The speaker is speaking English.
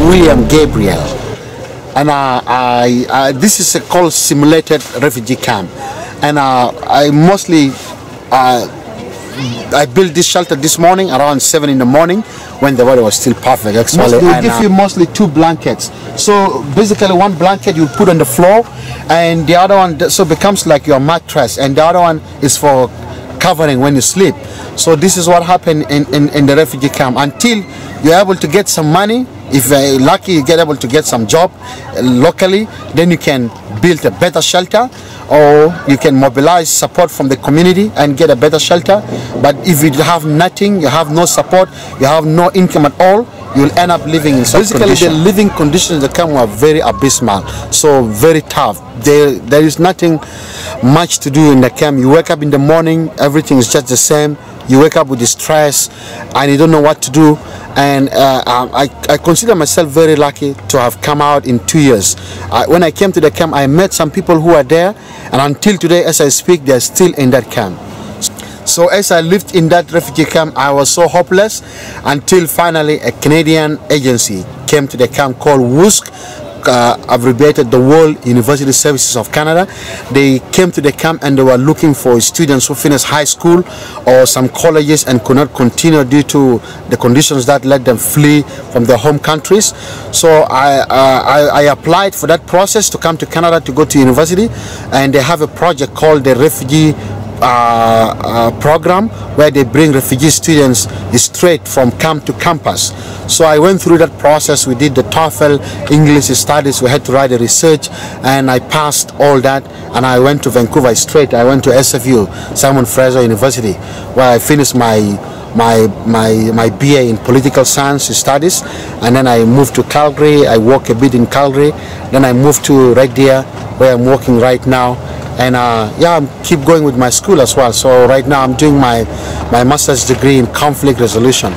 William Gabriel, and this is a called simulated refugee camp, and I mostly I built this shelter this morning around 7 in the morning when the weather was still perfect. Actually, they give you mostly 2 blankets. So basically, one blanket you put on the floor, and the other one so becomes like your mattress, and the other one is for covering when you sleep. So this is what happened in the refugee camp until you're able to get some money. If you're lucky, you get able to get some job locally, then you can build a better shelter, or you can mobilize support from the community and get a better shelter. But if you have nothing, you have no support, you have no income at all, you'll end up living in such conditions. Basically, the living conditions in the camp were very abysmal, so very tough. There is nothing much to do in the camp. You wake up in the morning, everything is just the same. You wake up with the stress and you don't know what to do. And I consider myself very lucky to have come out in 2 years. When I came to the camp, I met some people who are there, and until today, as I speak, they are still in that camp. So as I lived in that refugee camp, I was so hopeless until finally a Canadian agency came to the camp called WUSC, abbreviated the World University Services of Canada. They came to the camp and they were looking for students who finished high school or some colleges and could not continue due to the conditions that led them flee from their home countries. So I applied for that process to come to Canada to go to university, and they have a project called the Refugee program where they bring refugee students straight from camp to campus. So I went through that process. We did the TOEFL, English studies, we had to write a research, and I passed all that, and I went to Vancouver straight. I went to SFU, Simon Fraser University, where I finished my BA in political science studies, and then I moved to Calgary. I worked a bit in Calgary, then I moved to Red Deer, where I'm working right now. And yeah, I keep going with my school as well. So right now I'm doing my master's degree in conflict resolution.